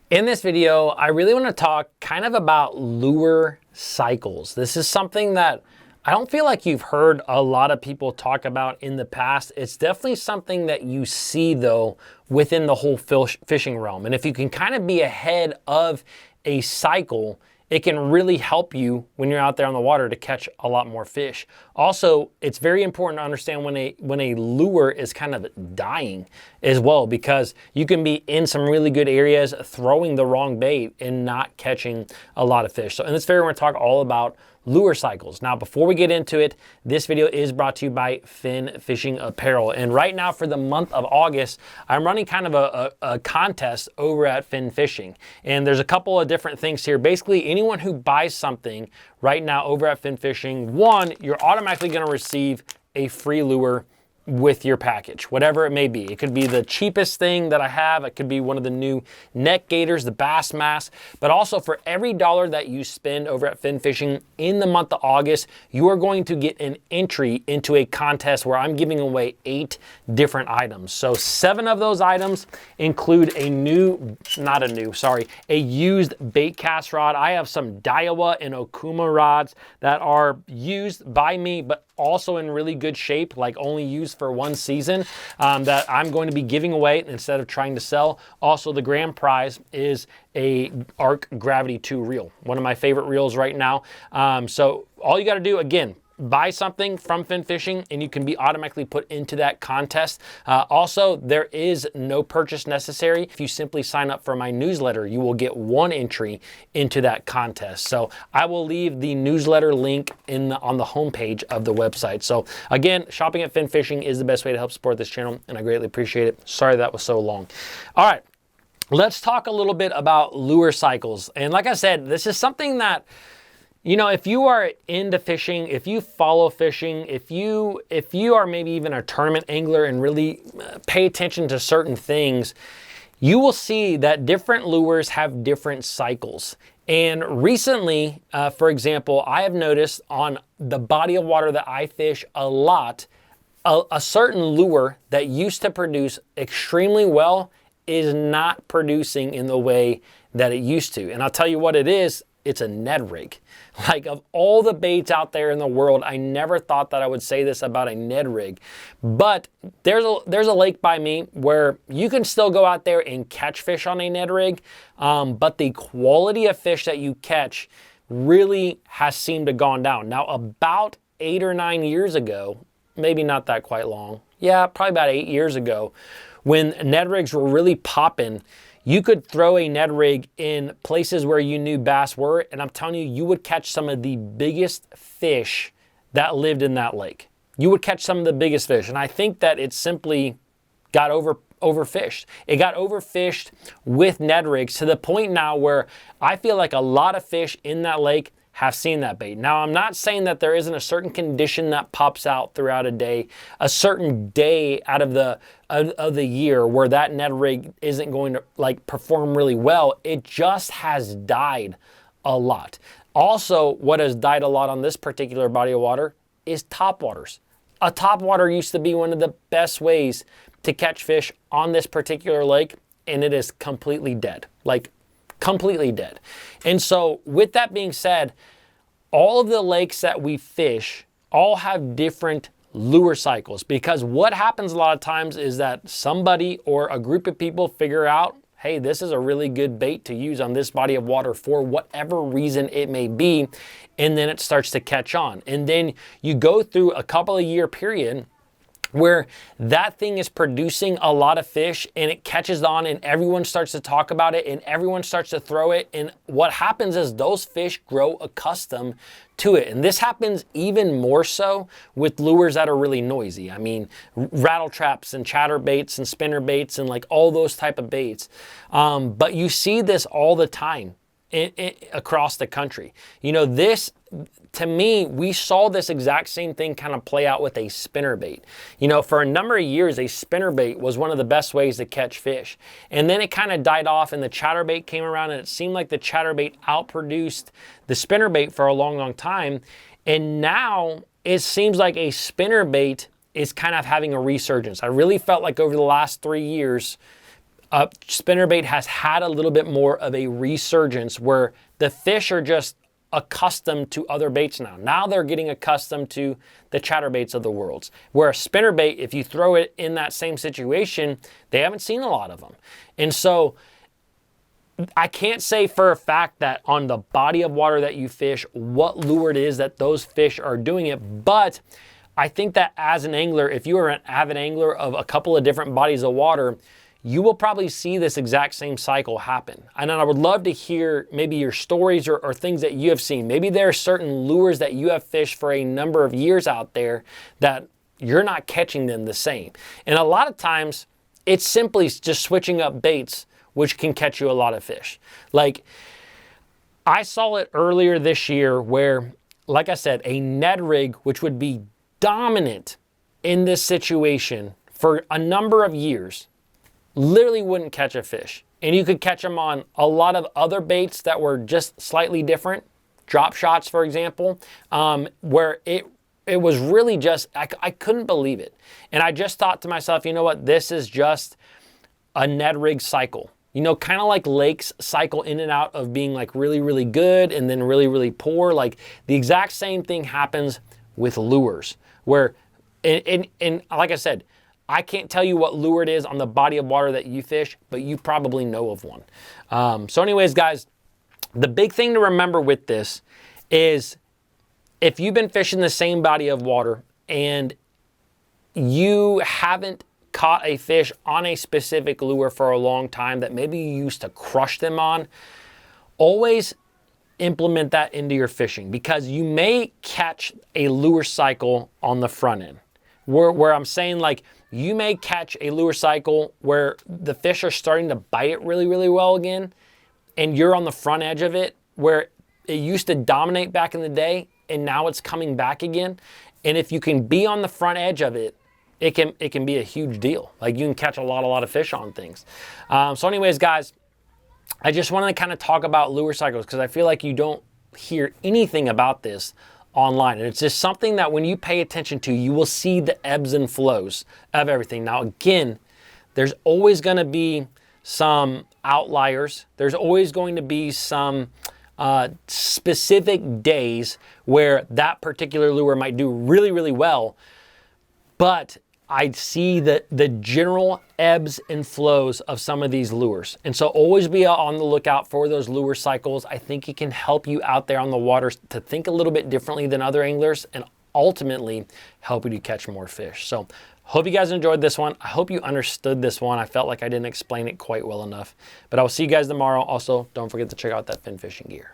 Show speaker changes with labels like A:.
A: In this video, I really want to talk kind of about lure cycles. This is something that I don't feel like you've heard a lot of people talk about in the past. It's definitely something that you see though within the whole fishing realm. And if you can kind of be ahead of a cycle, it can really help you when you're out there on the water to catch a lot more fish. Also, it's very important to understand when a lure is kind of dying as well, because you can be in some really good areas throwing the wrong bait and not catching a lot of fish. So in this video, we're gonna talk all about lure cycles. Now, before we get into it, this video is brought to you by Fin Fishing Apparel. And right now for the month of August, I'm running kind of a contest over at Fin Fishing. And there's a couple of different things here. Basically, anyone who buys something right now over at Fin Fishing, one, you're automatically gonna receive a free lure with your package, whatever it may be. It could be the cheapest thing that I have. It could be one of the new neck gaiters, the bass mask, but also for every dollar that you spend over at Fin Fishing in the month of August, you are going to get an entry into a contest where I'm giving away 8 different items. So 7 of those items include a used bait cast rod. I have some Daiwa and Okuma rods that are used by me, but also in really good shape, like only used for 1 season, that I'm going to be giving away instead of trying to sell. Also, the grand prize is a Arc Gravity 2 reel, one of my favorite reels right now. So all you got to do, again, buy something from Fin Fishing and you can be automatically put into that contest. Also, there is no purchase necessary. If you simply sign up for my newsletter, you will get 1 entry into that contest. So I will leave the newsletter link on the homepage of the website. So again, shopping at Fin Fishing is the best way to help support this channel, and I greatly appreciate it. Sorry that was so long. All right, let's talk a little bit about lure cycles. And like I said, this is something that, you know, if you are into fishing, if you follow fishing, if you are maybe even a tournament angler and really pay attention to certain things, you will see that different lures have different cycles. And recently, for example, I have noticed on the body of water that I fish a lot, a certain lure that used to produce extremely well is not producing in the way that it used to. And I'll tell you what it is. It's a Ned rig. Like, of all the baits out there in the world, I never thought that I would say this about a Ned rig. But there's a lake by me where you can still go out there and catch fish on a Ned rig, but the quality of fish that you catch really has seemed to gone down. Now, about 8 or 9 years ago, maybe not that quite long, yeah, probably about 8 years ago, when Ned rigs were really popping, you could throw a Ned rig in places where you knew bass were, and I'm telling you, you would catch some of the biggest fish that lived in that lake. You would catch some of the biggest fish, and I think that it simply got overfished. It got overfished with Ned rigs to the point now where I feel like a lot of fish in that lake have seen that bait. Now, I'm not saying that there isn't a certain condition that pops out throughout a day, a certain day out of the year where that Ned rig isn't going to like perform really well. It just has died a lot. Also, what has died a lot on this particular body of water is topwaters. A topwater used to be one of the best ways to catch fish on this particular lake, and it is completely dead. Like, completely dead. And so with that being said, all of the lakes that we fish all have different lure cycles, because what happens a lot of times is that somebody or a group of people figure out, hey, this is a really good bait to use on this body of water for whatever reason it may be, and then it starts to catch on. And then you go through a couple of year period where that thing is producing a lot of fish and it catches on and everyone starts to talk about it and everyone starts to throw it. And what happens is those fish grow accustomed to it. And this happens even more so with lures that are really noisy. I mean, rattle traps and chatter baits and spinner baits and like all those type of baits. But you see this all the time across the country. You know, this, to me, we saw this exact same thing kind of play out with a spinnerbait. You know, for a number of years, a spinnerbait was one of the best ways to catch fish. And then it kind of died off and the chatterbait came around, and it seemed like the chatterbait outproduced the spinnerbait for a long, long time. And now it seems like a spinnerbait is kind of having a resurgence. I really felt like over the last 3 years, spinnerbait has had a little bit more of a resurgence where the fish are just accustomed to other baits now. Now they're getting accustomed to the chatterbaits of the world. Where a spinnerbait, if you throw it in that same situation, they haven't seen a lot of them. And so I can't say for a fact that on the body of water that you fish, what lure it is that those fish are doing it, but I think that as an angler, if you are an avid angler of a couple of different bodies of water, you will probably see this exact same cycle happen. And I would love to hear maybe your stories or things that you have seen. Maybe there are certain lures that you have fished for a number of years out there that you're not catching them the same. And a lot of times it's simply just switching up baits, which can catch you a lot of fish. Like I saw it earlier this year where, like I said, a Ned rig, which would be dominant in this situation for a number of years, literally wouldn't catch a fish. And you could catch them on a lot of other baits that were just slightly different, drop shots, for example, where it was really just, I couldn't believe it. And I just thought to myself, you know what, this is just a Ned rig cycle. You know, kind of like lakes cycle in and out of being like really, really good and then really, really poor. Like the exact same thing happens with lures where, and like I said, I can't tell you what lure it is on the body of water that you fish, but you probably know of one. So anyways, guys, the big thing to remember with this is if you've been fishing the same body of water and you haven't caught a fish on a specific lure for a long time that maybe you used to crush them on, always implement that into your fishing because you may catch a lure cycle on the front end. Where I'm saying like you may catch a lure cycle where the fish are starting to bite it really, really well again, and you're on the front edge of it where it used to dominate back in the day and now it's coming back again. And if you can be on the front edge of it, it can be a huge deal. Like you can catch a lot of fish on things. So anyways, guys, I just wanted to kind of talk about lure cycles because I feel like you don't hear anything about this online. And it's just something that when you pay attention to, you will see the ebbs and flows of everything. Now, again, there's always going to be some outliers. There's always going to be some specific days where that particular lure might do really, really well. But I see the general ebbs and flows of some of these lures. And so always be on the lookout for those lure cycles. I think it can help you out there on the waters to think a little bit differently than other anglers and ultimately help you to catch more fish. So hope you guys enjoyed this one. I hope you understood this one. I felt like I didn't explain it quite well enough. But I will see you guys tomorrow. Also, don't forget to check out that fin fishing gear.